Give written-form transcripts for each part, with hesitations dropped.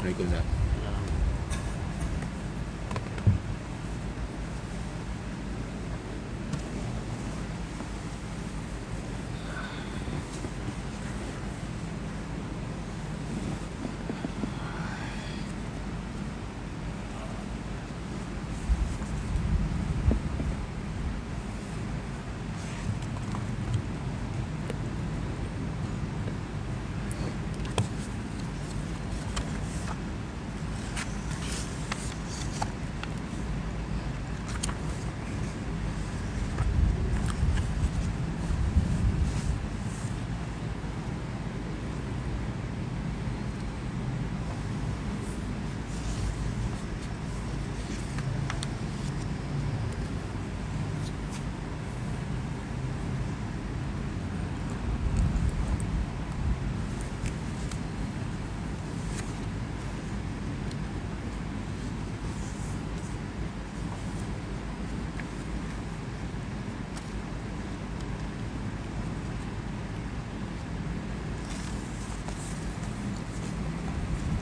Waalaikumsalam.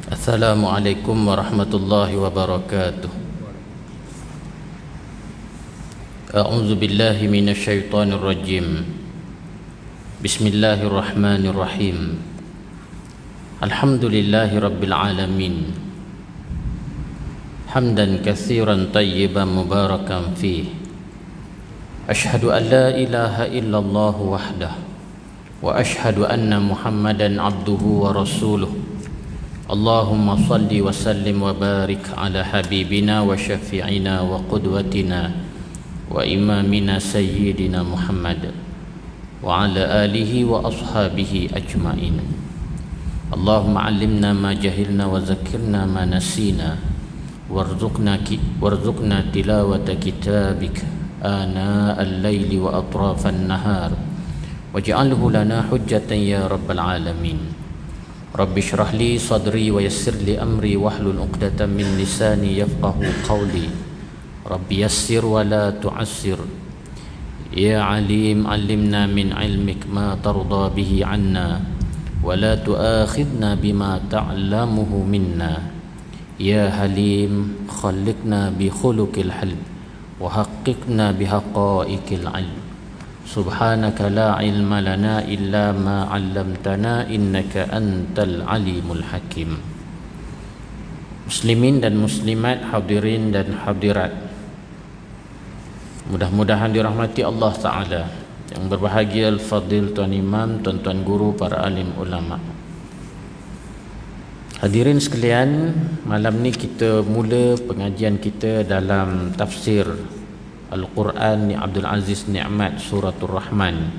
Assalamualaikum warahmatullahi wabarakatuh. A'udzu billahi minasyaitonir rajim. Bismillahirrahmanirrahim. Alhamdulillahi rabbil alamin. Hamdan katsiran tayyiban mubarakan fih. Ashhadu an la ilaha illallah wahdah wa ashhadu anna Muhammadan abduhu wa rasuluh. Allahumma salli wa sallim wa barik ala habibina wa syafi'ina wa qudwatina wa imamina sayyidina Muhammad wa ala alihi wa ashabihi ajma'in. Allahumma allimna ma jahilna wa zakirna ma nasina warzuqna tilawata kitabik ana al-layli wa atrafan nahar waj'alhu lana hujjatan ya rabbal alamin. Rabbi shrah li sadri wa yassir li amri wahlul 'uqdatam min lisani yafqahu qawli. Rabbi yassir wa la tu'assir. Ya alim 'allimna min 'ilmik ma tarda bihi 'anna wa la tu'akhidna bima ta'lamuhu minna. Ya halim khalliqna bi khuluqil halm wa haqqiqna bi haqa'iqil 'ilm. Subhanaka la ilma lana illa ma 'allamtana innaka antal alimul hakim. Muslimin dan muslimat, hadirin dan hadirat, mudah-mudahan dirahmati Allah Ta'ala. Yang berbahagia Al-Fadil Tuan Imam, tuan-tuan guru, para alim ulama. Hadirin sekalian, malam ni kita mula pengajian kita dalam tafsir Al-Quran ni Abdul Aziz Ni'mat Suratul Rahman.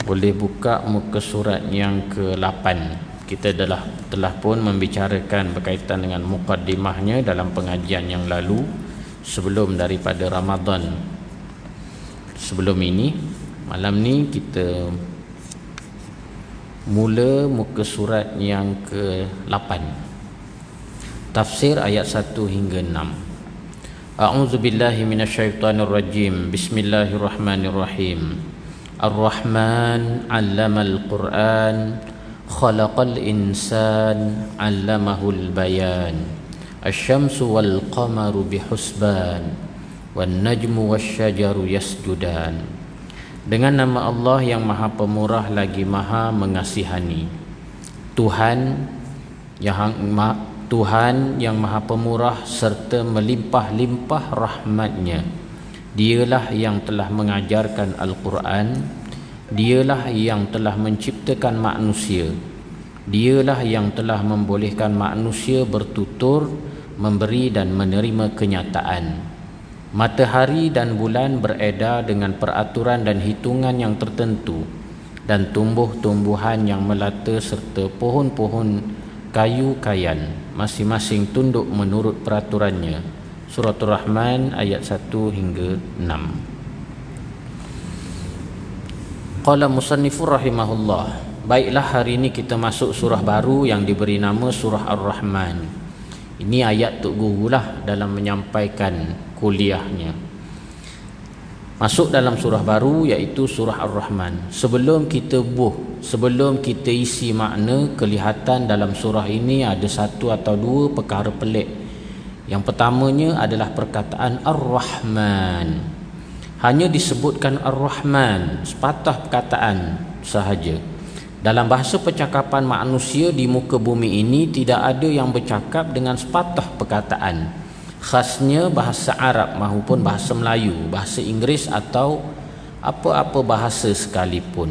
Boleh buka muka surat yang ke-8. Kita telah pun membicarakan berkaitan dengan muqaddimahnya dalam pengajian yang lalu sebelum daripada Ramadan. Sebelum ini, malam ni kita mula muka surat yang ke-8. Tafsir ayat 1 hingga 6. A'udzu billahi minasyaitonir rajim. Bismillahirrahmanirrahim. Ar-Rahman 'allamal Qur'an, khalaqal insan, 'allamahul bayan. Asy-syamsu wal qamaru bihusban, wan najmu wasyajaru yasjudan. Dengan nama Allah yang Maha Pemurah lagi Maha Mengasihani. Tuhan yang Maha Pemurah serta melimpah-limpah rahmatnya. Dialah yang telah mengajarkan Al-Quran. Dialah yang telah menciptakan manusia. Dialah yang telah membolehkan manusia bertutur, memberi dan menerima kenyataan. Matahari dan bulan beredar dengan peraturan dan hitungan yang tertentu, dan tumbuh-tumbuhan yang melata serta pohon-pohon kayu kayan masing-masing tunduk menurut peraturannya. Suratul Rahman ayat 1 hingga 6. Qala musannifur rahimahullah. Baiklah, hari ini kita masuk surah baru yang diberi nama surah Ar-Rahman. Ini ayat Tok Guru lah dalam menyampaikan kuliahnya. Masuk dalam surah baru iaitu surah Ar-Rahman. Sebelum kita sebelum kita isi makna, kelihatan dalam surah ini ada satu atau dua perkara pelik. Yang pertamanya adalah perkataan Ar-Rahman. Hanya disebutkan Ar-Rahman, sepatah perkataan sahaja. Dalam bahasa percakapan manusia di muka bumi ini tidak ada yang bercakap dengan sepatah perkataan. Khasnya bahasa Arab maupun bahasa Melayu, bahasa Inggeris atau apa-apa bahasa sekalipun.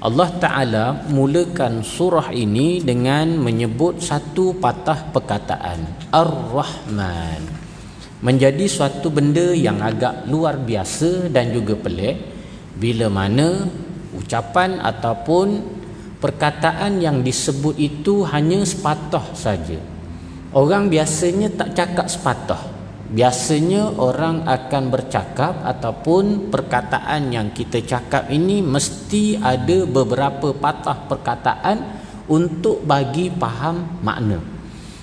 Allah Ta'ala mulakan surah ini dengan menyebut satu patah perkataan, Ar-Rahman. Menjadi suatu benda yang agak luar biasa dan juga pelik bila mana ucapan ataupun perkataan yang disebut itu hanya sepatah saja. Orang biasanya tak cakap sepatah. Biasanya orang akan bercakap ataupun perkataan yang kita cakap ini mesti ada beberapa patah perkataan untuk bagi faham makna.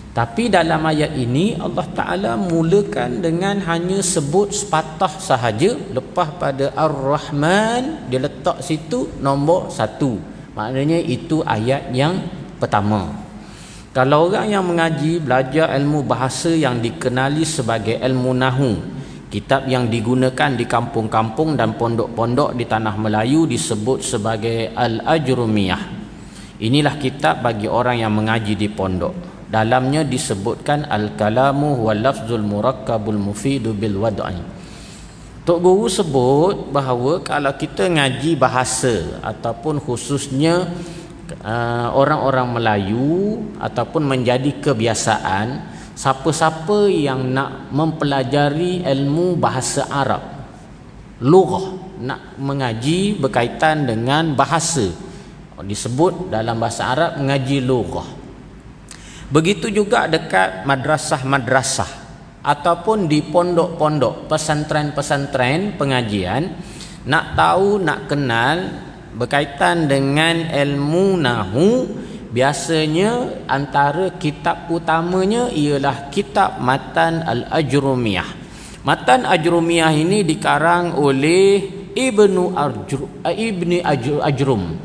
Tapi dalam ayat ini Allah Ta'ala mulakan dengan hanya sebut sepatah sahaja. Lepas pada Ar-Rahman dia letak situ nombor 1. Maknanya itu ayat yang pertama. Kalau orang yang mengaji, belajar ilmu bahasa yang dikenali sebagai ilmu Nahu, kitab yang digunakan di kampung-kampung dan pondok-pondok di tanah Melayu disebut sebagai Al-Ajrumiyah. Inilah kitab bagi orang yang mengaji di pondok. Dalamnya disebutkan Al-Kalamu wal Lafzul Murakkabul Mufidu bil Wad'i. Tok Guru sebut bahawa kalau kita ngaji bahasa ataupun khususnya orang-orang Melayu ataupun menjadi kebiasaan, siapa-siapa yang nak mempelajari ilmu bahasa Arab, lughah, nak mengaji berkaitan dengan bahasa, disebut dalam bahasa Arab mengaji lughah. Begitu juga dekat madrasah-madrasah ataupun di pondok-pondok, pesantren-pesantren pengajian, nak tahu, nak kenal berkaitan dengan ilmu Nahu, biasanya antara kitab utamanya ialah kitab Matan Al-Ajrumiyah. Matan Ajrumiyah ini dikarang oleh Ibni Ajrum,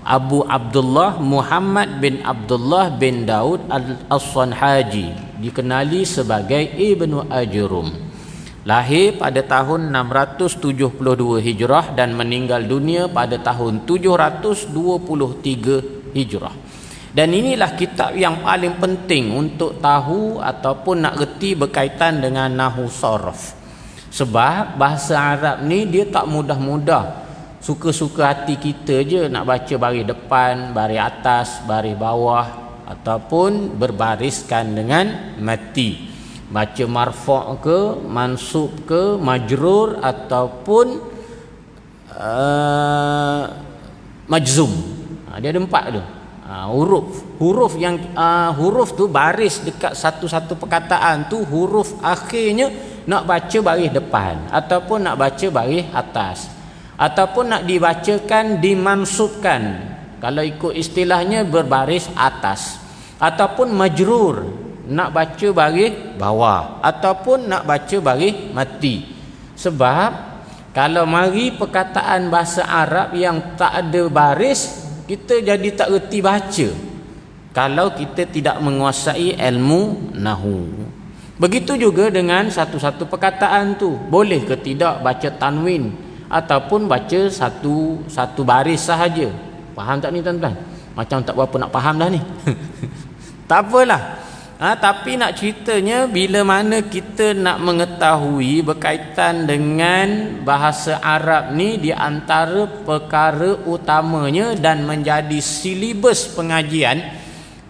Abu Abdullah Muhammad bin Abdullah bin Daud As-Sanhaji, dikenali sebagai Ibnu Ajrum. Lahir pada tahun 672 Hijrah dan meninggal dunia pada tahun 723 Hijrah. Dan inilah kitab yang paling penting untuk tahu ataupun nak reti berkaitan dengan Nahu Saraf. Sebab bahasa Arab ni dia tak mudah-mudah. Suka-suka hati kita je nak baca baris depan, baris atas, baris bawah ataupun berbariskan dengan mati. Baca marfu' ke, mansub ke, majrur ataupun majzum. Dia ada 4 tu. Huruf tu baris dekat satu-satu perkataan tu, huruf akhirnya nak baca baris depan ataupun nak baca baris atas ataupun nak dibacakan dimansubkan. Kalau ikut istilahnya berbaris atas, ataupun majrur, nak baca baris bawah ataupun nak baca baris mati. Sebab kalau mari perkataan bahasa Arab yang tak ada baris, kita jadi tak reti baca kalau kita tidak menguasai ilmu Nahu. Begitu juga dengan satu-satu perkataan tu, boleh ke tidak baca tanwin ataupun baca satu baris sahaja. Faham tak ni tuan-tuan? Macam tak berapa nak faham dah ni. Tak apalah. Tapi nak ceritanya, bila mana kita nak mengetahui berkaitan dengan bahasa Arab ni, di antara perkara utamanya dan menjadi silibus pengajian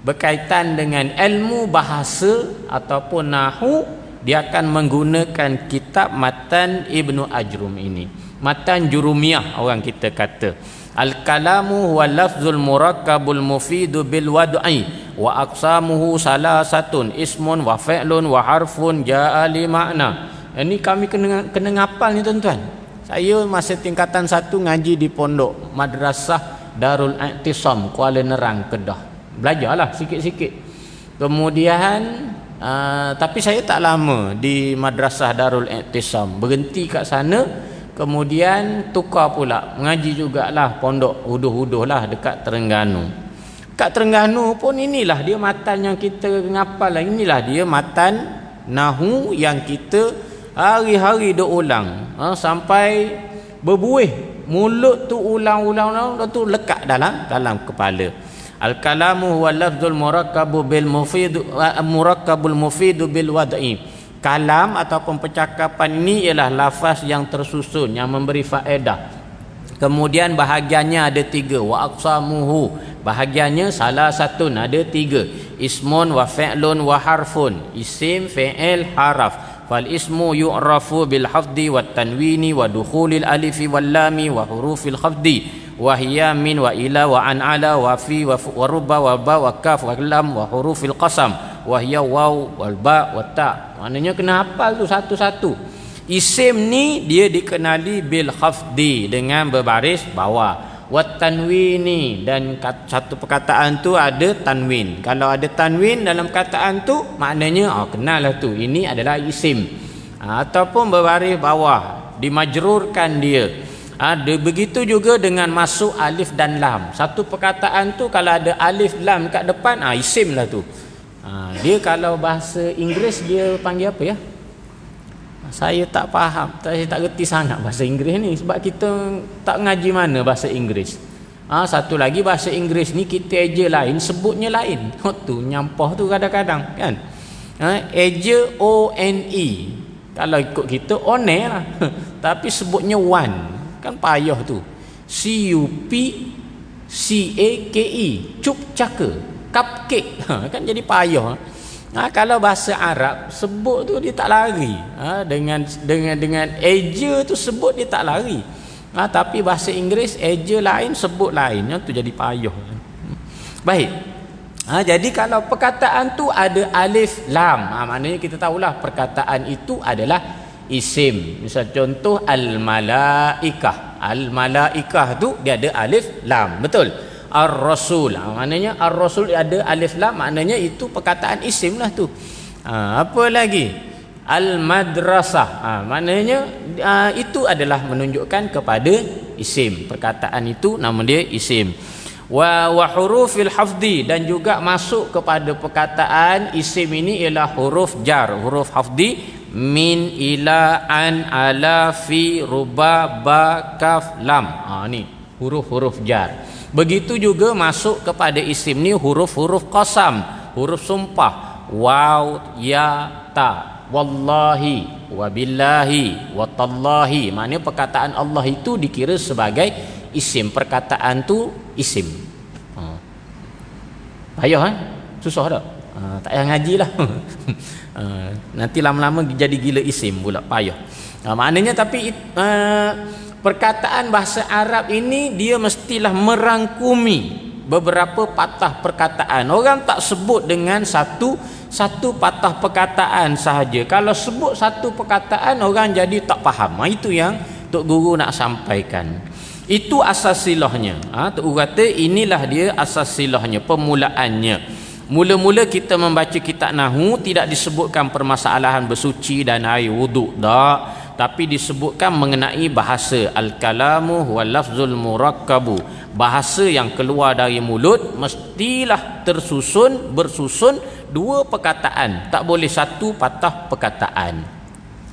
berkaitan dengan ilmu bahasa ataupun Nahu, dia akan menggunakan kitab Matan Ibnu Ajrum ini. Matan Jurumiyah orang kita kata. Al-kalamu huwa lafzul murakkabul mufidu bil wad'i wa aqsamuhu salasatun ismun wa fi'lun wa harfun ja'a li makna. Ini kami kena ngapal ni tuan-tuan. Saya masa tingkatan 1 ngaji di pondok Madrasah Darul I'tisam Kuala Nerang, Kedah. Belajarlah sikit-sikit. Kemudian tapi saya tak lama di Madrasah Darul I'tisam. Berhenti kat sana Kemudian tukar pula, mengaji jugalah pondok Huduh-Huduh lah dekat Terengganu. Kat Terengganu pun inilah dia matan yang kita ngapal lah. Inilah dia matan Nahu yang kita hari-hari duk ulang, sampai berbuih. Mulut tu ulang-ulang tu lekat dalam kepala. Al-kalamu huwa lafzul murakkabul mufid bil wad'i. Kalam ataupun percakapan ini ialah lafaz yang tersusun, yang memberi faedah. Kemudian bahagiannya ada 3. Wa aqsamuhu, bahagiannya salah satu ada 3. Ismun wa fi'lun wa harfun. Isim, fi'il, haraf. Fal ismu yu'rafu bil hafdi wat tanwini wa dukhulil alifi wal lami wa hurufil khafdi wa hiya min wa ila wa an ala wa fi wa rubba wa ba wa kaf wa lam wa hurufil qasam wa hiya waw wal ba wa ta. Maknanya kena hafal tu satu-satu. Isim ni dia dikenali bil khafdi, dengan berbaris bawah. Wat tanwini, dan satu perkataan tu ada tanwin. Kalau ada tanwin dalam perkataan tu, maknanya kenal lah tu, ini adalah isim. Ataupun berbaris bawah, dimajrurkan dia. Begitu juga dengan masuk alif dan lam. Satu perkataan tu kalau ada alif lam kat depan, isim lah tu. Dia kalau bahasa Inggeris dia panggil apa ya? Saya tak faham, saya tak reti sangat bahasa Inggeris ni, sebab kita tak ngaji mana bahasa Inggeris. Satu lagi bahasa Inggeris ni kita eja lain, sebutnya lain. Tu nyampah tu kadang-kadang kan. Eja O-N-E, kalau ikut kita one lah. Tapi sebutnya one, kan payah tu. C-U-P-C-A-K-E, cup caka, cupcake, kan jadi payah. Kalau bahasa Arab sebut tu dia tak lari. Dengan eja tu sebut dia tak lari. Tapi bahasa Inggeris eja lain, sebut lain, tu jadi payah. Baik. Jadi kalau perkataan tu ada alif lam, maknanya kita tahulah perkataan itu adalah isim. Misal contoh al-malaikah. Al-malaikah tu dia ada alif lam, betul? Ar-Rasul, maknanya Ar-Rasul ada alif lam, maknanya itu perkataan isim lah tu. Apa lagi? Al-Madrasah, maknanya itu adalah menunjukkan kepada isim. Perkataan itu nama dia isim. Wa hurufil hafdi, dan juga masuk kepada perkataan isim ini ialah huruf jar, huruf hafdi. Min, ila, an, ala, fi, ruba, ba, kaf, lam. Ni huruf-huruf jar. Begitu juga masuk kepada isim ni huruf-huruf qasam, huruf sumpah. Waw, ya, ta, wallahi, wabillahi, watallahi. Maknanya perkataan Allah itu dikira sebagai isim. Perkataan tu isim. Payah susah tak? Tak payah ngaji lah. Nanti lama-lama jadi gila isim pula, payah. Maknanya tapi perkataan bahasa Arab ini dia mestilah merangkumi beberapa patah perkataan. Orang tak sebut dengan satu patah perkataan sahaja. Kalau sebut satu perkataan, orang jadi tak faham. Itu yang Tok Guru nak sampaikan. Itu asas silahnya. Tok Guru kata inilah dia asas silahnya, permulaannya. Mula-mula kita membaca kitab Nahu tidak disebutkan permasalahan bersuci dan air wuduk, tak. Tapi disebutkan mengenai bahasa. Al-kalamu huwa lafzul murakkabu, bahasa yang keluar dari mulut mestilah bersusun dua perkataan, tak boleh satu patah perkataan.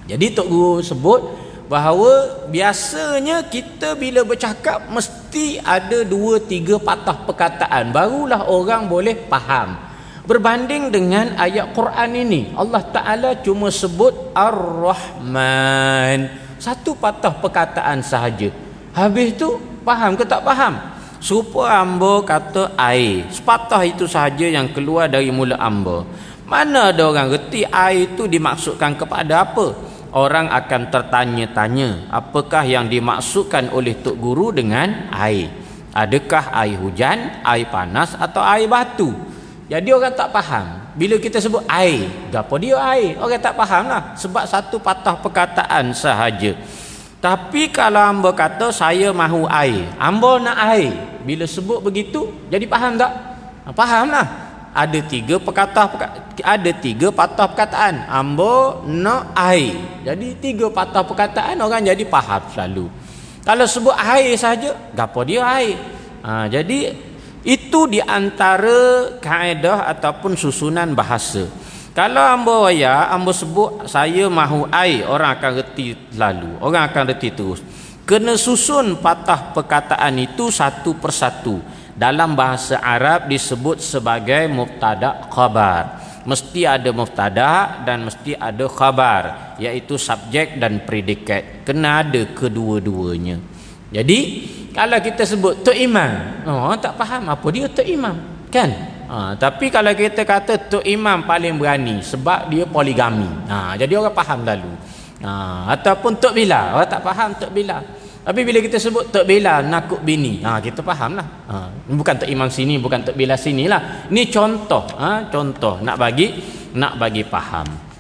Jadi Tok Guru sebut bahawa biasanya kita bila bercakap mesti ada 2-3 patah perkataan, barulah orang boleh faham. Berbanding dengan ayat Quran ini, Allah Ta'ala cuma sebut Ar-Rahman, satu patah perkataan sahaja. Habis tu faham ke tak faham? Supaya hamba kata air, sepatah itu sahaja yang keluar dari mulut hamba. Mana ada orang reti air itu dimaksudkan kepada apa? Orang akan tertanya-tanya, apakah yang dimaksudkan oleh Tok Guru dengan air? Adakah air hujan, air panas atau air batu? Jadi orang tak faham. Bila kita sebut air, gapo dia air? Orang tak faham lah, sebab satu patah perkataan sahaja. Tapi kalau hamba kata saya mahu air, hamba nak air, bila sebut begitu jadi faham tak? Faham lah. ada tiga patah perkataan. Ambo, no, air. Jadi tiga patah perkataan orang jadi faham selalu. Kalau sebut air saja, gapo dia air? Jadi itu di antara kaedah ataupun susunan bahasa. Kalau ambo sebut saya mahu air, orang akan reti lalu, orang akan reti terus. Kena susun patah perkataan itu satu persatu. Dalam bahasa Arab disebut sebagai mubtada khabar. Mesti ada mubtada dan mesti ada khabar, iaitu subjek dan predikat. Kena ada kedua-duanya. Jadi kalau kita sebut Tok Imam, tak faham apa dia Tok Imam, kan? Tapi kalau kita kata Tok Imam paling berani sebab dia poligami, jadi orang faham lalu. Ataupun Tok Bilal, orang tak faham Tok Bilal. Tapi bila kita sebut Tok Bilal nakut bini, kita faham lah. Bukan Tok Imam sini, bukan Tok Bilal sini lah. Ini contoh, contoh nak bagi faham.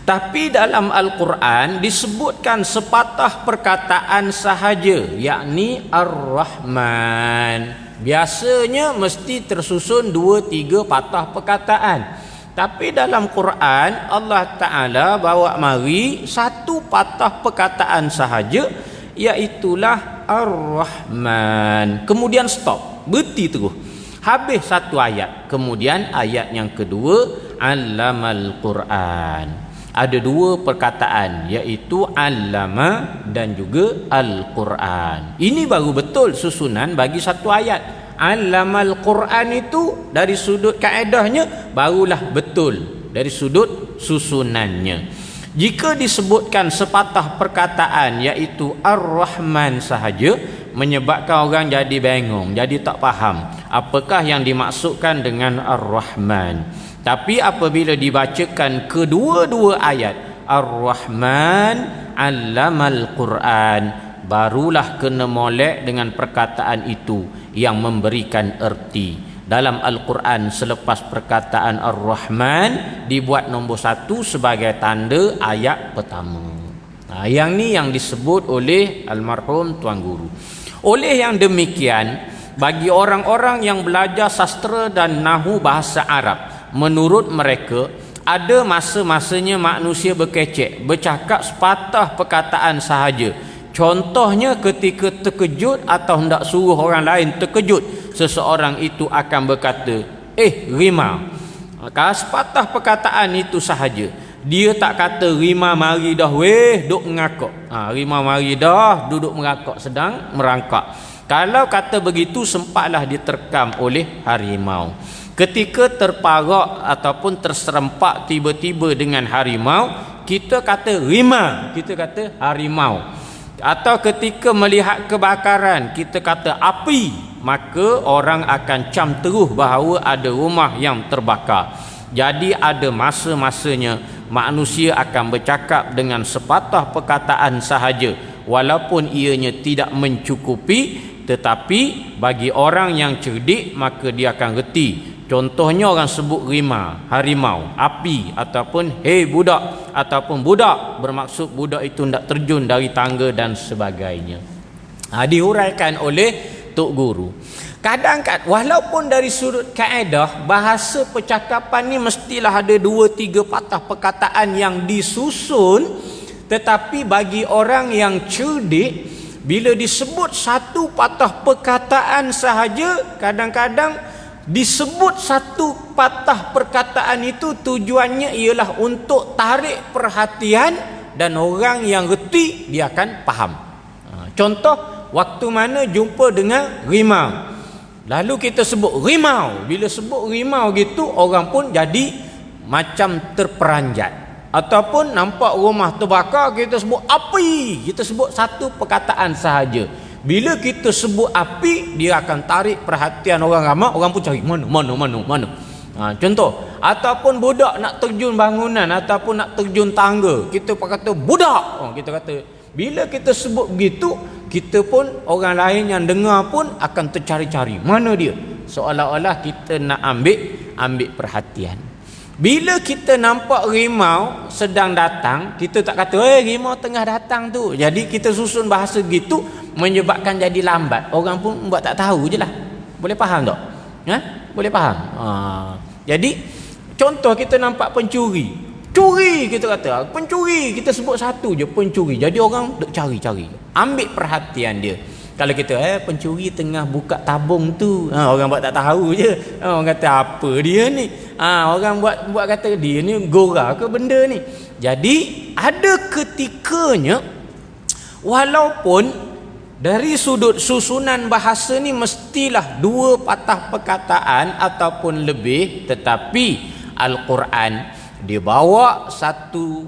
Tapi dalam Al-Quran disebutkan sepatah perkataan sahaja, yakni Ar-Rahman. Biasanya mesti tersusun 2-3 patah perkataan. Tapi dalam Quran Allah Ta'ala bawa mari satu patah perkataan sahaja, iaitulah Ar-Rahman. Kemudian stop, berhenti terus. Habis satu ayat. Kemudian ayat yang kedua, Allamal Quran. Ada dua perkataan, iaitu Allama dan juga Al-Quran. Ini baru betul susunan bagi satu ayat. Allamal Quran itu dari sudut kaedahnya barulah betul dari sudut susunannya. Jika disebutkan sepatah perkataan iaitu Ar-Rahman sahaja, menyebabkan orang jadi bingung, jadi tak faham apakah yang dimaksudkan dengan Ar-Rahman. Tapi apabila dibacakan kedua-dua ayat Ar-Rahman Allamal Quran, barulah kena molek dengan perkataan itu yang memberikan erti. Dalam Al-Quran selepas perkataan Ar-Rahman dibuat nombor 1 sebagai tanda ayat pertama. Yang ni yang disebut oleh almarhum Tuan Guru. Oleh yang demikian, bagi orang-orang yang belajar sastra dan nahu bahasa Arab, menurut mereka ada masa-masanya manusia berkecek, bercakap sepatah perkataan sahaja. Contohnya ketika terkejut atau hendak suruh orang lain terkejut, seseorang itu akan berkata, rimau. Maka sepatah perkataan itu sahaja. Dia tak kata rimau mari dah duk mengakak. Rimau mari dah duduk mengakak, sedang merangkak. Kalau kata begitu sempatlah diterkam oleh harimau. Ketika terparak ataupun terserempak tiba-tiba dengan harimau, kita kata rimau, kita kata harimau. Atau ketika melihat kebakaran, kita kata api, maka orang akan cam teruh bahawa ada rumah yang terbakar. Jadi ada masa-masanya manusia akan bercakap dengan sepatah perkataan sahaja, walaupun ianya tidak mencukupi, tetapi bagi orang yang cerdik maka dia akan reti. Contohnya orang sebut rimau, harimau, api, ataupun budak, ataupun budak, bermaksud budak itu hendak terjun dari tangga dan sebagainya. Dihuraikan oleh Tok Guru. Kadang-kadang walaupun dari sudut kaedah bahasa percakapan ni mestilah ada 2-3 patah perkataan yang disusun, tetapi bagi orang yang cerdik, bila disebut satu patah perkataan sahaja, kadang-kadang disebut satu patah perkataan itu tujuannya ialah untuk tarik perhatian, dan orang yang reti dia akan faham. Contoh, waktu mana jumpa dengan rimau, lalu kita sebut rimau. Bila sebut rimau gitu, orang pun jadi macam terperanjat. Ataupun nampak rumah terbakar, kita sebut api, kita sebut satu perkataan sahaja. Bila kita sebut api, dia akan tarik perhatian orang ramai, orang pun cari mana. Contoh, ataupun budak nak terjun bangunan ataupun nak terjun tangga, kita kata budak. Kita kata, bila kita sebut begitu, kita pun, orang lain yang dengar pun akan tercari-cari mana dia. Seolah-olah kita nak ambil perhatian. Bila kita nampak rimau sedang datang, kita tak kata rimau tengah datang tu. Jadi kita susun bahasa gitu, menyebabkan jadi lambat. Orang pun buat tak tahu je lah. Boleh faham tak? Boleh faham? Jadi contoh kita nampak pencuri, curi kita kata, pencuri kita sebut satu je, pencuri. Jadi orang duk cari-cari, ambil perhatian dia. Kalau kita pencuri tengah buka tabung tu, orang buat tak tahu je. Orang kata apa dia ni? Orang buat kata dia ni gora ke benda ni. Jadi ada ketikanya, walaupun dari sudut susunan bahasa ni mestilah dua patah perkataan ataupun lebih, tetapi Al-Quran dia bawa satu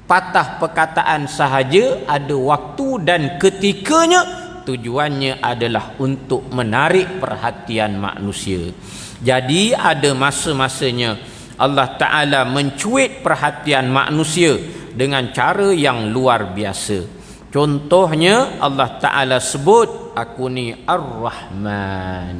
patah perkataan sahaja, ada waktu dan ketikanya. Tujuannya adalah untuk menarik perhatian manusia. Jadi ada masa-masanya Allah Ta'ala mencuit perhatian manusia dengan cara yang luar biasa. Contohnya Allah Ta'ala sebut, aku ni Ar-Rahman.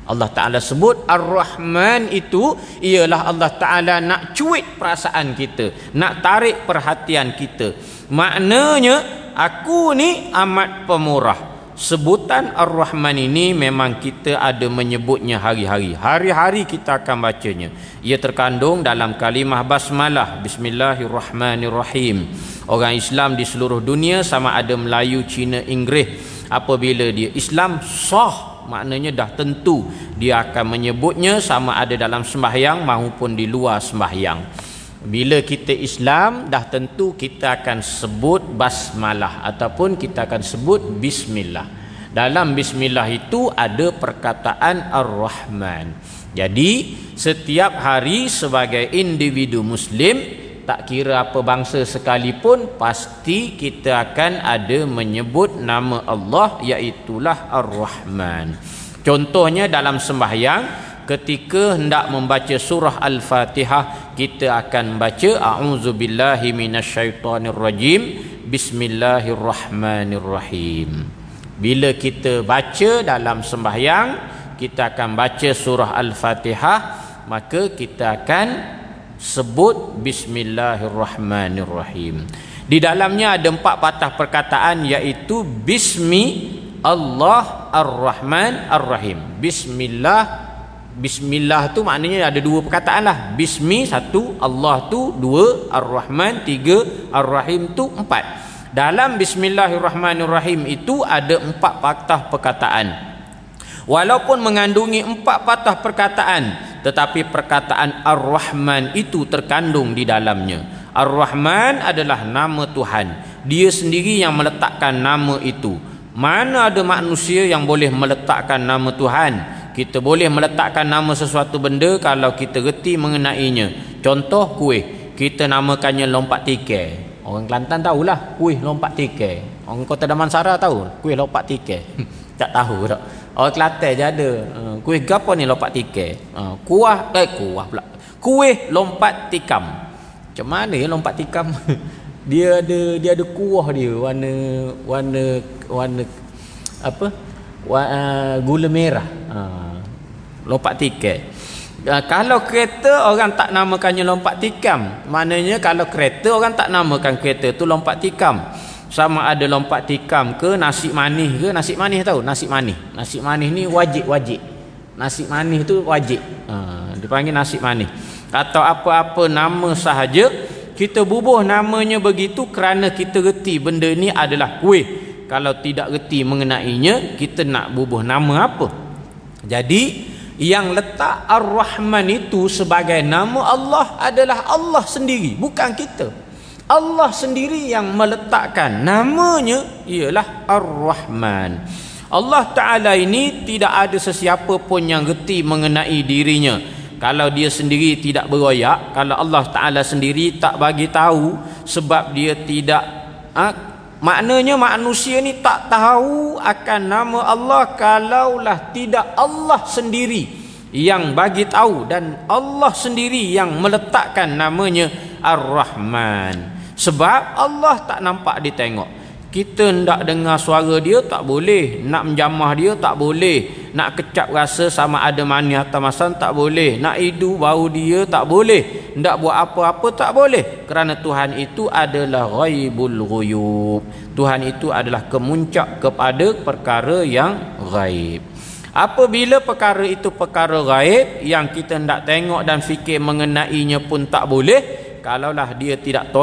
Allah Ta'ala sebut Ar-Rahman itu ialah Allah Ta'ala nak cuit perasaan kita, nak tarik perhatian kita. Maknanya aku ni amat pemurah. Sebutan Ar-Rahman ini memang kita ada menyebutnya hari-hari. Hari-hari kita akan bacanya. Ia terkandung dalam kalimah basmalah, Bismillahirrahmanirrahim. Orang Islam di seluruh dunia, sama ada Melayu, Cina, Inggeris, apabila dia Islam sah, maknanya dah tentu dia akan menyebutnya sama ada dalam sembahyang maupun di luar sembahyang. Bila kita Islam, dah tentu kita akan sebut basmalah ataupun kita akan sebut bismillah. Dalam bismillah itu ada perkataan Ar-Rahman. Jadi setiap hari sebagai individu Muslim, tak kira apa bangsa sekalipun, pasti kita akan ada menyebut nama Allah, iaitulah Ar-Rahman. Contohnya dalam sembahyang, ketika hendak membaca surah Al-Fatihah, kita akan baca a'udzubillahi minasyaitonirrajim, bismillahirrahmanirrahim. Bila kita baca dalam sembahyang, kita akan baca surah Al-Fatihah, maka kita akan sebut bismillahirrahmanirrahim. Di dalamnya ada 4 patah perkataan, iaitu bismi Allah Ar-Rahman Ar-Rahim. Bismillah tu maknanya ada 2 perkataan lah. Bismi 1, Allah tu 2, Ar-Rahman 3, Ar-Rahim tu 4. Dalam Bismillahirrahmanirrahim itu ada 4 patah perkataan. Walaupun mengandungi 4 patah perkataan, tetapi perkataan Ar-Rahman itu terkandung di dalamnya. Ar-Rahman adalah nama Tuhan. Dia sendiri yang meletakkan nama itu. Mana ada manusia yang boleh meletakkan nama Tuhan? Kita boleh meletakkan nama sesuatu benda kalau kita reti mengenainya. Contoh kuih, kita namakannya lompat tikai. Orang Kelantan tahulah kuih lompat tikai. Orang Kota Damansara tahu kuih lompat tikai. Tak tahu tak. Orang Kelantan je ada. Kuih gapo ni lompat tikai? Kuah pula. Kuih lompat tikam. Macam mana ya lompat tikam? dia ada kuah dia warna apa? Gula merah. Lompat tikai. Kalau kereta orang tak namakannya lompat tikam, maknanya kalau kereta orang tak namakan kereta tu lompat tikam. Sama ada lompat tikam ke nasi manis ke. Nasi manis tahu? Nasi manis ni wajib. Nasi manis tu wajib. Dipanggil nasi manis. Atau apa-apa nama sahaja, kita bubuh namanya begitu kerana kita reti benda ni adalah kuih. Kalau tidak reti mengenainya, kita nak bubuh nama apa? Jadi yang letak Ar-Rahman itu sebagai nama Allah adalah Allah sendiri, bukan kita. Allah sendiri yang meletakkan namanya ialah Ar-Rahman. Allah Ta'ala ini tidak ada sesiapa pun yang reti mengenai dirinya. Kalau dia sendiri tidak beroyak, kalau Allah Ta'ala sendiri tak bagi tahu, sebab dia tidak maknanya manusia ni tak tahu akan nama Allah kalaulah tidak Allah sendiri yang bagi tahu, dan Allah sendiri yang meletakkan namanya Ar-Rahman. Sebab Allah tak nampak dia tengok. Kita hendak dengar suara dia tak boleh, nak menjamah dia tak boleh, nak kecap rasa sama ada manis atau masam tak boleh, nak hidu bau dia tak boleh, hendak buat apa-apa tak boleh, kerana Tuhan itu adalah ghaibul ghuyub. Tuhan itu adalah kemuncak kepada perkara yang ghaib. Apabila perkara itu perkara gaib yang kita hendak tengok dan fikir mengenainya pun tak boleh, kalaulah dia tidak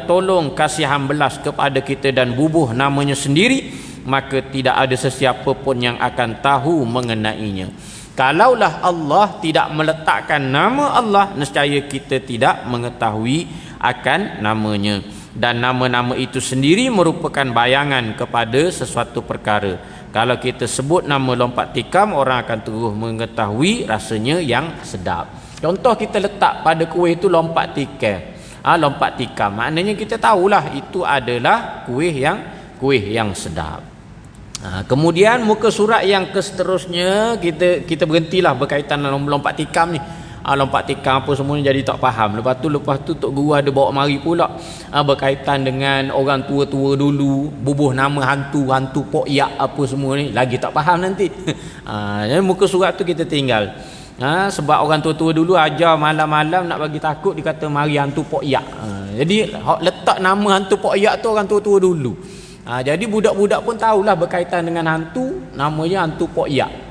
tolong kasihan belas kepada kita dan bubuh namanya sendiri, maka tidak ada sesiapa pun yang akan tahu mengenainya. Kalaulah Allah tidak meletakkan nama Allah, nescaya kita tidak mengetahui akan namanya. Dan nama-nama itu sendiri merupakan bayangan kepada sesuatu perkara. Kalau kita sebut nama lompat tikam, orang akan terus mengetahui rasanya yang sedap. Contoh kita letak pada kuih itu lompat tikam. Lompat tikam maknanya kita tahulah itu adalah kuih yang sedap. Kemudian muka surat yang seterusnya kita berhentilah berkaitan dengan lompat tikam ni. Lompat tikam apa semua ni jadi tak faham. Lepas tu Tok Guru ada bawa mari pula berkaitan dengan orang tua-tua dulu, bubuh nama hantu pok yak apa semua ni, lagi tak faham nanti. Jadi muka surat tu kita tinggal. Sebab orang tua-tua dulu ajar malam-malam nak bagi takut, dia kata mari hantu pok yak. Jadi letak nama hantu pok yak tu orang tua-tua dulu. Jadi budak-budak pun tahulah berkaitan dengan hantu, namanya hantu pok yak.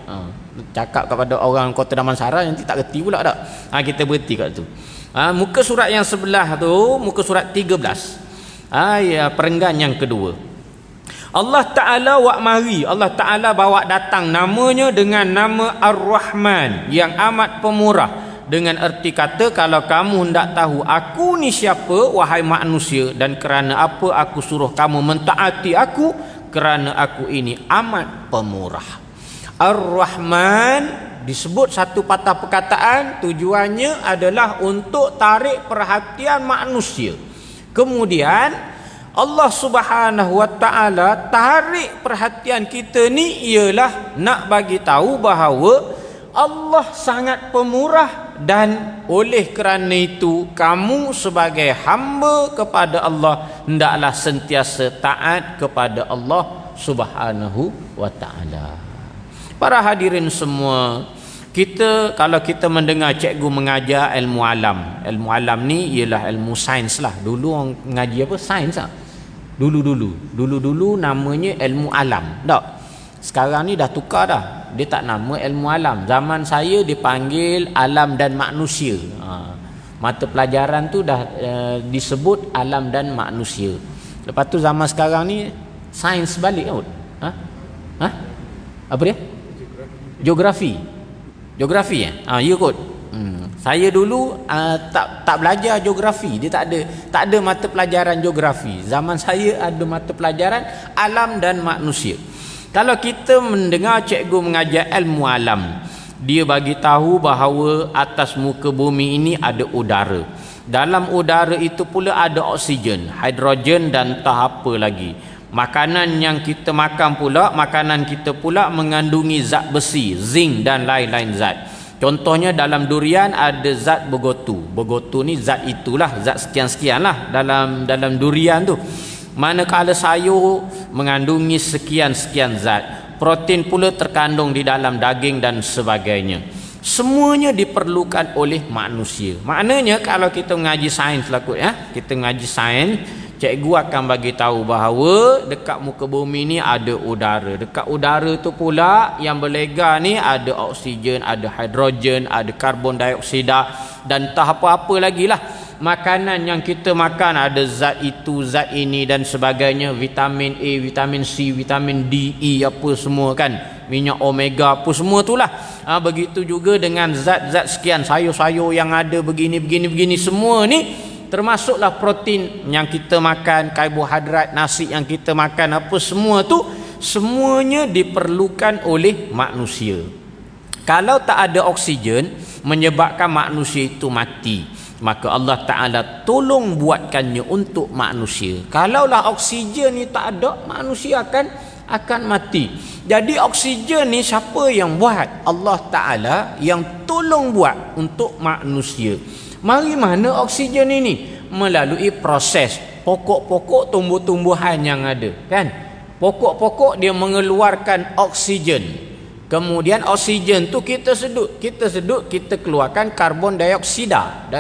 Cakap kepada orang Kota Damansara nanti tak reti pula tak. Kita berhenti kat tu. Muka surat yang sebelah tu, muka surat 13. Perenggan yang kedua. Allah Ta'ala Allah Ta'ala bawa datang namanya dengan nama Ar-Rahman, yang amat pemurah, dengan erti kata, kalau kamu hendak tahu aku ni siapa wahai manusia, dan kerana apa aku suruh kamu mentaati aku, kerana aku ini amat pemurah. Ar-Rahman disebut satu patah perkataan, tujuannya adalah untuk tarik perhatian manusia. Kemudian Allah Subhanahu wa taala tarik perhatian kita ni ialah nak bagi tahu bahawa Allah sangat pemurah, dan oleh kerana itu kamu sebagai hamba kepada Allah hendaklah sentiasa taat kepada Allah Subhanahu wa taala. Para hadirin semua, kalau kita mendengar cikgu mengajar ilmu alam ni ialah ilmu sains lah. Dulu orang mengaji apa? Sains lah. Dulu namanya ilmu alam. Tak. Sekarang ni dah tukar dah. Dia tak nama ilmu alam. Zaman saya dipanggil alam dan manusia. Mata pelajaran tu dah disebut alam dan manusia. Lepas tu zaman sekarang ni sains balik kot. Apa dia? Geografi ya kot. Saya dulu tak belajar geografi. Dia tak ada mata pelajaran geografi. Zaman saya ada mata pelajaran alam dan manusia. Kalau kita mendengar cikgu mengajar ilmu alam, dia bagi tahu bahawa atas muka bumi ini ada udara. Dalam udara itu pula ada oksigen, hidrogen dan tak apa lagi. Makanan kita pula mengandungi zat besi, zinc dan lain-lain zat. Contohnya dalam durian ada zat bergotu. Bergotu ni zat itulah, zat sekian-sekian lah dalam durian tu. Manakala sayur mengandungi sekian-sekian zat. Protein pula terkandung di dalam daging dan sebagainya. Semuanya diperlukan oleh manusia. Maknanya kalau kita mengaji sains lah kot, kita mengaji sains, cikgu akan bagi tahu bahawa dekat muka bumi ni ada udara. Dekat udara tu pula yang berlega ni ada oksigen, ada hidrogen, ada karbon dioksida dan tak apa-apa lagi lah. Makanan yang kita makan ada zat itu, zat ini dan sebagainya. Vitamin A, vitamin C, vitamin D, E apa semua kan. Minyak omega apa semua tu lah. Begitu juga dengan zat-zat sekian, sayur-sayur yang ada begini semua ni. Termasuklah protein yang kita makan, karbohidrat, nasi yang kita makan, apa semua tu, semuanya diperlukan oleh manusia. Kalau tak ada oksigen menyebabkan manusia itu mati, maka Allah Ta'ala tolong buatkannya untuk manusia. Kalaulah oksigen ni tak ada, manusia akan mati. Jadi oksigen ni siapa yang buat? Allah Ta'ala yang tolong buat untuk manusia. Mari mana oksigen ini? Melalui proses pokok-pokok tumbuh-tumbuhan yang ada, kan? Pokok-pokok dia mengeluarkan oksigen. Kemudian oksigen tu kita sedut, kita keluarkan karbon dioksida,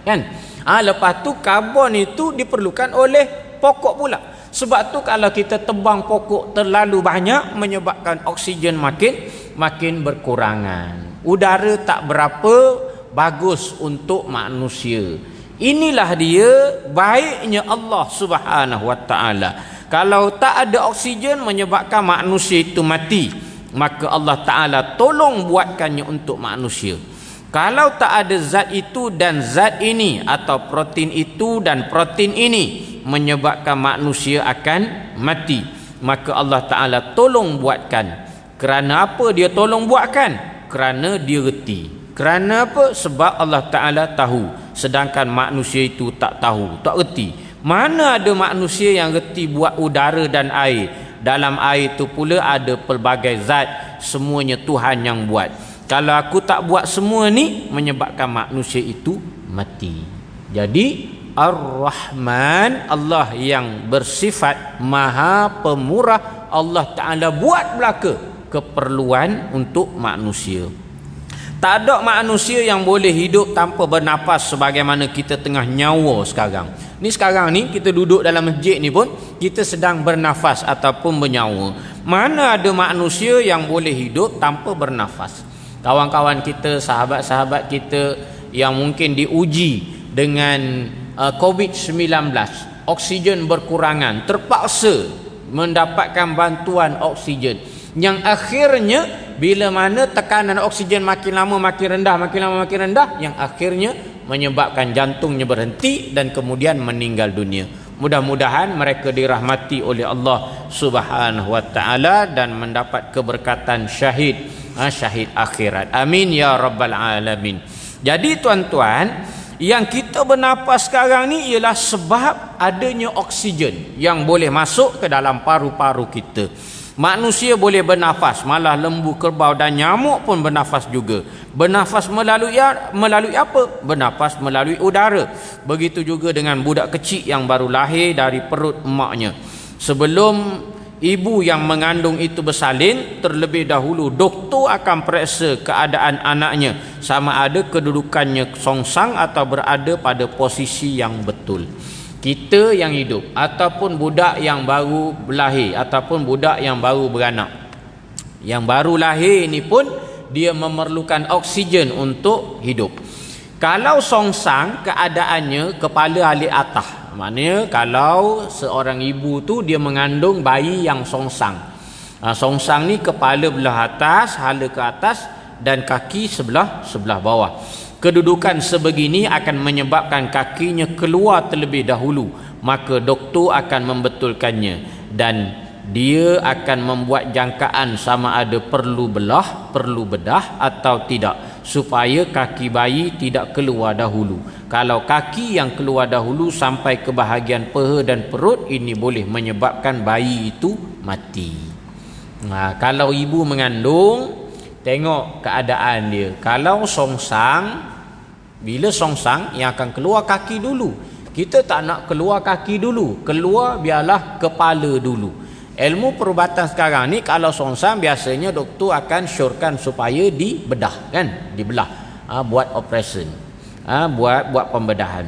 kan? Lepas tu karbon itu diperlukan oleh pokok pula. Sebab tu kalau kita tebang pokok terlalu banyak menyebabkan oksigen makin berkurangan. Udara tak berapa bagus untuk manusia. Inilah dia baiknya Allah Subhanahu wa taala. Kalau tak ada oksigen menyebabkan manusia itu mati, maka Allah taala tolong buatkannya untuk manusia. Kalau tak ada zat itu dan zat ini, atau protein itu dan protein ini, menyebabkan manusia akan mati, maka Allah taala tolong buatkan. Kerana apa dia tolong buatkan? Kerana dia reti. Kerana apa? Sebab Allah taala tahu, sedangkan manusia itu tak tahu, tak reti. Mana ada manusia yang reti buat udara dan air? Dalam air itu pula ada pelbagai zat, semuanya Tuhan yang buat. Kalau aku tak buat semua ni, menyebabkan manusia itu mati. Jadi Ar-Rahman, Allah yang bersifat Maha Pemurah, Allah Ta'ala buat belaka keperluan untuk manusia. Tak ada manusia yang boleh hidup tanpa bernafas sebagaimana kita tengah nyawa sekarang. Ni sekarang ni kita duduk dalam masjid ni pun kita sedang bernafas ataupun bernyawa. Mana ada manusia yang boleh hidup tanpa bernafas? Kawan-kawan kita, sahabat-sahabat kita yang mungkin diuji dengan COVID-19, oksigen berkurangan, terpaksa mendapatkan bantuan oksigen, yang akhirnya bila mana tekanan oksigen makin lama makin rendah, makin lama makin rendah, yang akhirnya menyebabkan jantungnya berhenti dan kemudian meninggal dunia. Mudah-mudahan mereka dirahmati oleh Allah Subhanahu wa taala dan mendapat keberkatan syahid akhirat. Amin ya rabbal alamin. Jadi tuan-tuan, yang kita bernafas sekarang ni ialah sebab adanya oksigen yang boleh masuk ke dalam paru-paru kita. Manusia boleh bernafas, malah lembu, kerbau dan nyamuk pun bernafas juga. Bernafas melalui apa? Bernafas melalui udara. Begitu juga dengan budak kecil yang baru lahir dari perut emaknya. Sebelum ibu yang mengandung itu bersalin, terlebih dahulu doktor akan periksa keadaan anaknya, sama ada kedudukannya songsang atau berada pada posisi yang betul. Kita yang hidup ataupun budak yang baru lahir ataupun budak yang baru beranak, yang baru lahir ini pun dia memerlukan oksigen untuk hidup. Kalau songsang, keadaannya kepala alik atas. Maknanya kalau seorang ibu tu dia mengandung bayi yang songsang. Songsang ni kepala belah atas, hala ke atas dan kaki sebelah bawah. Kedudukan sebegini akan menyebabkan kakinya keluar terlebih dahulu, maka doktor akan membetulkannya dan dia akan membuat jangkaan sama ada perlu bedah atau tidak, supaya kaki bayi tidak keluar dahulu. Kalau kaki yang keluar dahulu sampai ke bahagian peha dan perut, ini boleh menyebabkan bayi itu mati. Kalau ibu mengandung, tengok keadaan dia. Kalau songsang, bila songsang yang akan keluar kaki dulu. Kita tak nak keluar kaki dulu, keluar biarlah kepala dulu. Ilmu perubatan sekarang ni kalau songsang biasanya doktor akan syorkan supaya dibedah, kan? Dibelah. Buat operation. Buat pembedahan.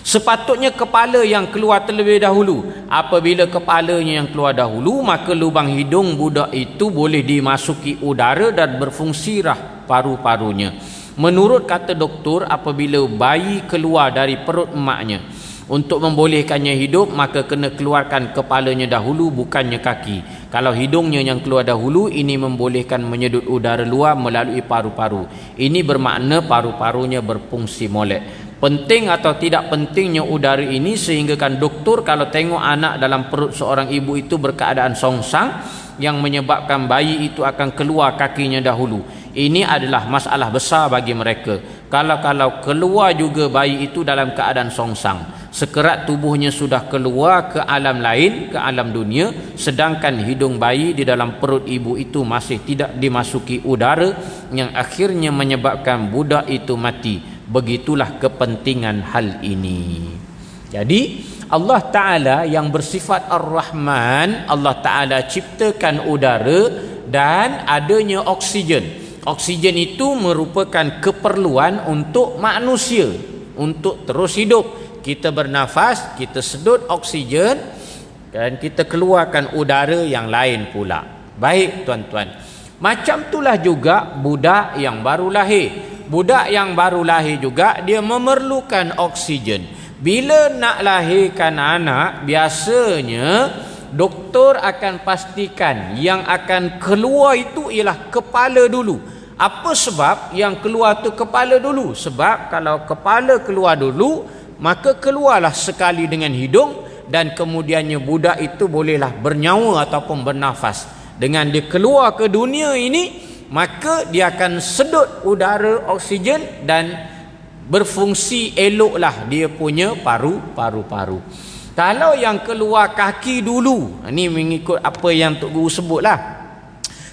Sepatutnya kepala yang keluar terlebih dahulu. Apabila kepalanya yang keluar dahulu, maka lubang hidung budak itu boleh dimasuki udara dan berfungsilah paru-parunya. Menurut kata doktor, apabila bayi keluar dari perut emaknya, untuk membolehkannya hidup, maka kena keluarkan kepalanya dahulu, bukannya kaki. Kalau hidungnya yang keluar dahulu, ini membolehkan menyedut udara luar melalui paru-paru. Ini bermakna paru-parunya berfungsi molek. Penting atau tidak pentingnya udara ini sehinggakan doktor kalau tengok anak dalam perut seorang ibu itu berkeadaan songsang, yang menyebabkan bayi itu akan keluar kakinya dahulu. Ini adalah masalah besar bagi mereka. Kalau keluar juga bayi itu dalam keadaan songsang, sekerat tubuhnya sudah keluar ke alam lain, ke alam dunia, sedangkan hidung bayi di dalam perut ibu itu masih tidak dimasuki udara, yang akhirnya menyebabkan budak itu mati. Begitulah kepentingan hal ini. Jadi Allah Ta'ala yang bersifat Ar-Rahman, Allah Ta'ala ciptakan udara dan adanya oksigen. Oksigen itu merupakan keperluan untuk manusia untuk terus hidup. Kita bernafas, kita sedut oksigen, dan kita keluarkan udara yang lain pula. Baik tuan-tuan, macam itulah juga budak yang baru lahir. Budak yang baru lahir juga dia memerlukan oksigen. Bila nak lahirkan anak, biasanya doktor akan pastikan yang akan keluar itu ialah kepala dulu. Apa sebab yang keluar tu kepala dulu? Sebab kalau kepala keluar dulu, maka keluarlah sekali dengan hidung, dan kemudiannya budak itu bolehlah bernyawa ataupun bernafas. Dengan dia keluar ke dunia ini, maka dia akan sedut udara oksigen dan berfungsi eloklah dia punya paru-paru. Kalau yang keluar kaki dulu, ini mengikut apa yang Tok Guru sebutlah.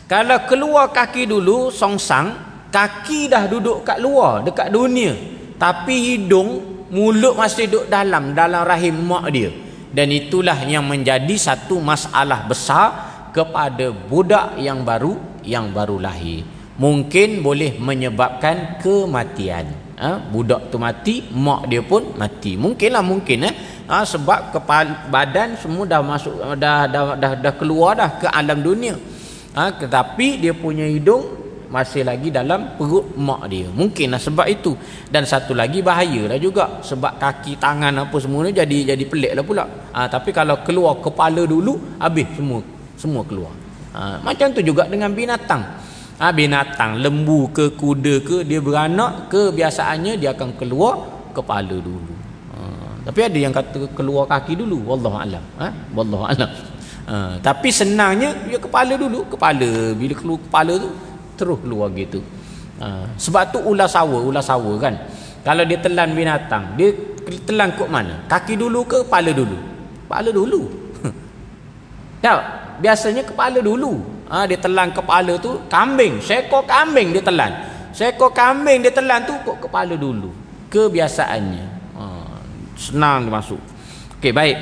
Kalau keluar kaki dulu, songsang, kaki dah duduk kat luar, dekat dunia, tapi hidung, mulut masih duduk dalam rahim mak dia. Dan itulah yang menjadi satu masalah besar kepada budak yang baru lahir. Mungkin boleh menyebabkan kematian. Budak tu mati, mak dia pun mati. Mungkin sebab kepala badan semua dah masuk, dah keluar dah ke alam dunia. Tetapi dia punya hidung masih lagi dalam perut mak dia. Mungkinlah sebab itu. Dan satu lagi bahayalah juga, sebab kaki tangan apa semua ni jadi pelik lah pula. Tapi kalau keluar kepala dulu, habis semua keluar. Macam tu juga dengan binatang. Binatang lembu ke kuda ke, dia beranak, kebiasaannya dia akan keluar kepala dulu. Tapi ada yang kata keluar kaki dulu, wallahu alam. Wallahu alam. Tapi senangnya dia kepala dulu. Bila keluar kepala tu terus keluar gitu. Sebab tu ular sawa kan, kalau dia telan binatang, dia telan kok mana? Kaki dulu ke kepala dulu? Kepala dulu. Tak, biasanya kepala dulu. Dia telan kepala tu, kambing, seekor kambing dia telan. Seekor kambing dia telan tu kok kepala dulu. Kebiasaannya. Senang dia masuk. Okey, baik.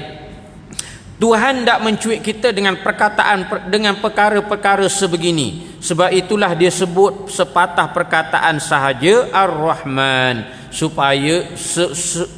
Tuhan tak mencuit kita dengan perkataan, dengan perkara-perkara sebegini. Sebab itulah dia sebut sepatah perkataan sahaja Ar-Rahman, supaya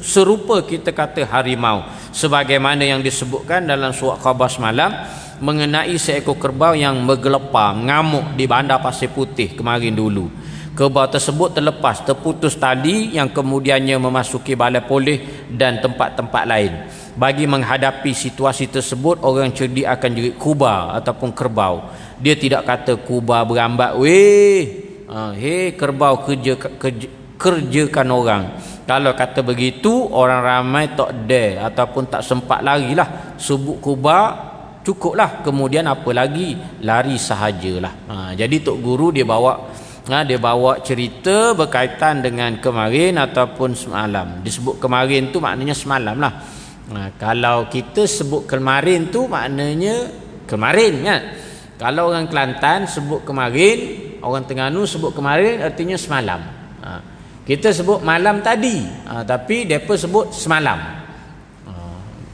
serupa kita kata harimau, sebagaimana yang disebutkan dalam surah Khabar semalam mengenai seekor kerbau yang bergelepar mengamuk di bandar Pasir Putih kemarin dulu. Kerbau tersebut terputus tali yang kemudiannya memasuki balai polis dan tempat-tempat lain. Bagi menghadapi situasi tersebut, orang cerdik akan jerit kuba ataupun kerbau. Dia tidak kata kuba berambat, hei kerbau kerjakan orang. Kalau kata begitu, orang ramai tak dare ataupun tak sempat larilah. Sebut kuba cukuplah, kemudian apa lagi, lari sahajalah. Jadi Tok Guru dia bawa cerita berkaitan dengan kemarin ataupun semalam. Disebut kemarin tu maknanya semalam lah. Kalau kita sebut kemarin tu maknanya kemarin kan. Kalau orang Kelantan sebut kemarin, orang Terengganu sebut kemarin, artinya semalam. Kita sebut malam tadi, tapi mereka sebut semalam.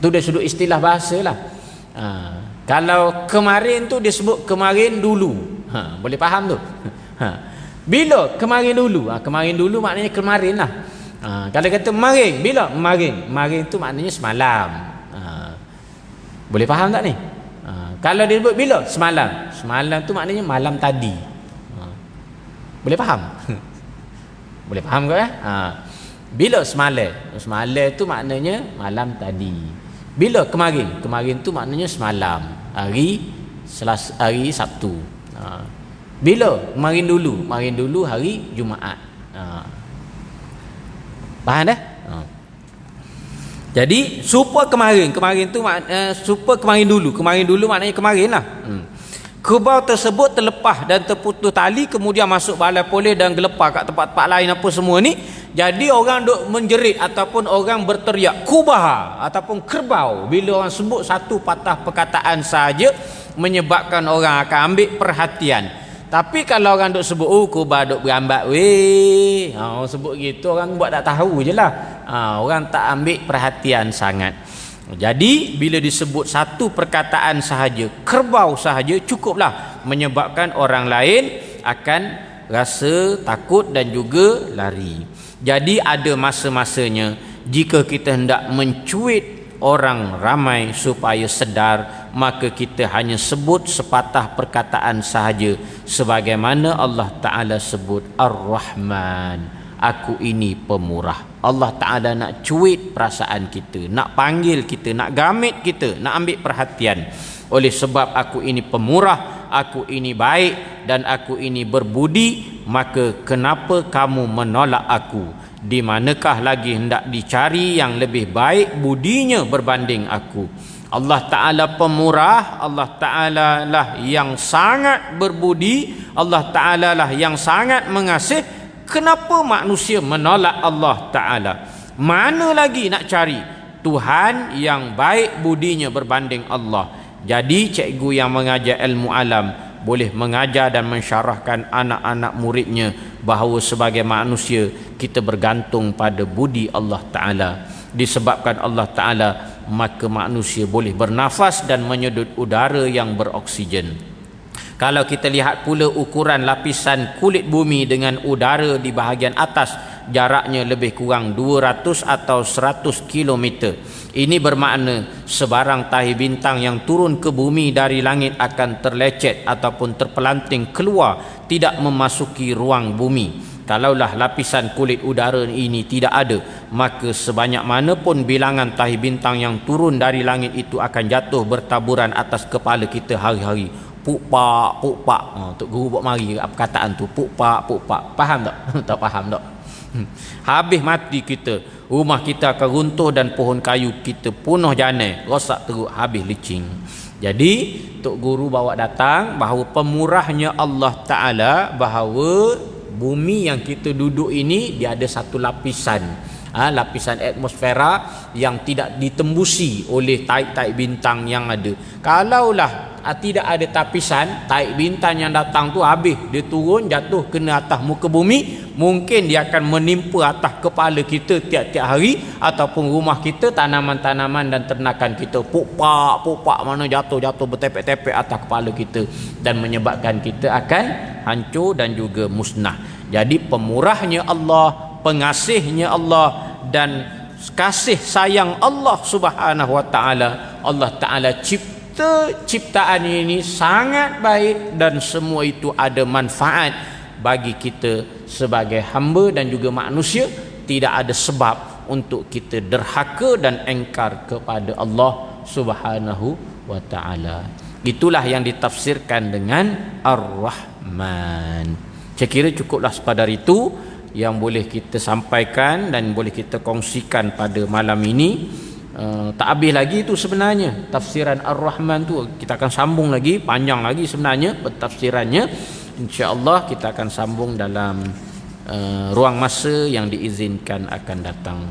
Tu dia sudut istilah bahasa lah. Kalau kemarin tu dia sebut kemarin dulu. Boleh faham tu? Bila kemarin dulu? Kemarin dulu maknanya kemarin lah. Kalau kata kemarin, bila? Kemarin tu maknanya semalam. Boleh faham tak ni? Kalau dia sebut bila? Semalam. Semalam tu maknanya malam tadi. Boleh faham? Boleh faham ke? Bila semalam? Semalam tu maknanya malam tadi. Bila kemarin? Kemarin tu maknanya semalam. Hari Sabtu. Bila? Kemarin dulu. Kemarin dulu hari Jumaat. Faham dah? Jadi supaya kemarin tu supaya kemarin dulu maknanya kemarin lah. Kerbau tersebut terlepas dan terputus tali, kemudian masuk balai polis dan gelepar kat tempat-tempat lain apa semua ni. Jadi orang duk menjerit ataupun orang berteriak kubah ataupun kerbau bila orang sebut satu patah perkataan saja, menyebabkan orang akan ambil perhatian. Tapi kalau orang duk sebut kubah duk berambat orang sebut gitu, orang buat tak tahu je lah. Orang tak ambil perhatian sangat. Jadi bila disebut satu perkataan sahaja, kerbau sahaja, cukuplah menyebabkan orang lain akan rasa takut dan juga lari. Jadi ada masa-masanya jika kita hendak mencuit orang ramai supaya sedar, maka kita hanya sebut sepatah perkataan sahaja sebagaimana Allah Ta'ala sebut Ar-Rahman, aku ini pemurah. Allah Ta'ala nak cuit perasaan kita, nak panggil kita, nak gamit kita, nak ambil perhatian. Oleh sebab aku ini pemurah, aku ini baik dan aku ini berbudi, maka kenapa kamu menolak aku? Di manakah lagi hendak dicari yang lebih baik budinya berbanding aku? Allah Ta'ala pemurah, Allah Ta'ala lah yang sangat berbudi, Allah Ta'ala lah yang sangat mengasih. Kenapa manusia menolak Allah Ta'ala? Mana lagi nak cari Tuhan yang baik budinya berbanding Allah? Jadi cikgu yang mengajar ilmu alam boleh mengajar dan mensyarahkan anak-anak muridnya bahawa sebagai manusia kita bergantung pada budi Allah Ta'ala. Disebabkan Allah Ta'ala, maka manusia boleh bernafas dan menyedut udara yang beroksigen. Kalau kita lihat pula ukuran lapisan kulit bumi dengan udara di bahagian atas, jaraknya lebih kurang 200 atau 100 km. Ini bermakna sebarang tahi bintang yang turun ke bumi dari langit akan terlecet ataupun terpelanting keluar, tidak memasuki ruang bumi. Kalaulah lapisan kulit udara ini tidak ada, maka sebanyak mana pun bilangan tahi bintang yang turun dari langit itu akan jatuh bertaburan atas kepala kita hari-hari. Puk-pak, puk-pak. Tok Guru buat mari perkataan tu, puk-pak, puk-pak. Faham tak? Tak faham tak? Habis mati kita, rumah kita akan runtuh dan pohon kayu kita punah janai, rosak teruk, habis licin. Jadi Tok Guru bawa datang bahawa pemurahnya Allah Ta'ala, bahawa bumi yang kita duduk ini dia ada satu lapisan, lapisan atmosfera yang tidak ditembusi oleh taik-taik bintang yang ada. Kalaulah tidak ada tapisan, taik bintang yang datang tu habis, dia turun jatuh kena atas muka bumi, mungkin dia akan menimpa atas kepala kita tiap-tiap hari, ataupun rumah kita, tanaman-tanaman dan ternakan kita, puk-pak mana jatuh bertepek-tepek atas kepala kita dan menyebabkan kita akan hancur dan juga musnah. Jadi pemurahnya Allah, pengasihnya Allah dan kasih sayang Allah Subhanahu wa Ta'ala, Allah Ta'ala ciptaan ini sangat baik dan semua itu ada manfaat bagi kita sebagai hamba dan juga manusia. Tidak ada sebab untuk kita derhaka dan engkar kepada Allah Subhanahu wa Ta'ala. Itulah yang ditafsirkan dengan Ar-Rahman. Saya kira cukuplah sekadar itu yang boleh kita sampaikan dan boleh kita kongsikan pada malam ini. Tak habis lagi itu sebenarnya tafsiran Ar-Rahman tu, kita akan sambung lagi, panjang lagi sebenarnya pentafsirannya. InsyaAllah kita akan sambung dalam ruang masa yang diizinkan akan datang.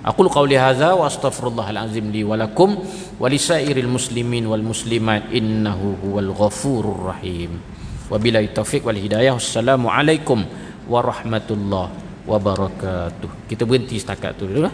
Aqulu qawli hadza wa astaghfirullahal azim li wa lakum wa lisairil muslimin wal muslimat innahu huwal ghafurur rahim. Wabillahi taufiq wal hidayah. Wassalamu alaikum warahmatullahi wabarakatuh. Kita berhenti setakat tu dulu lah.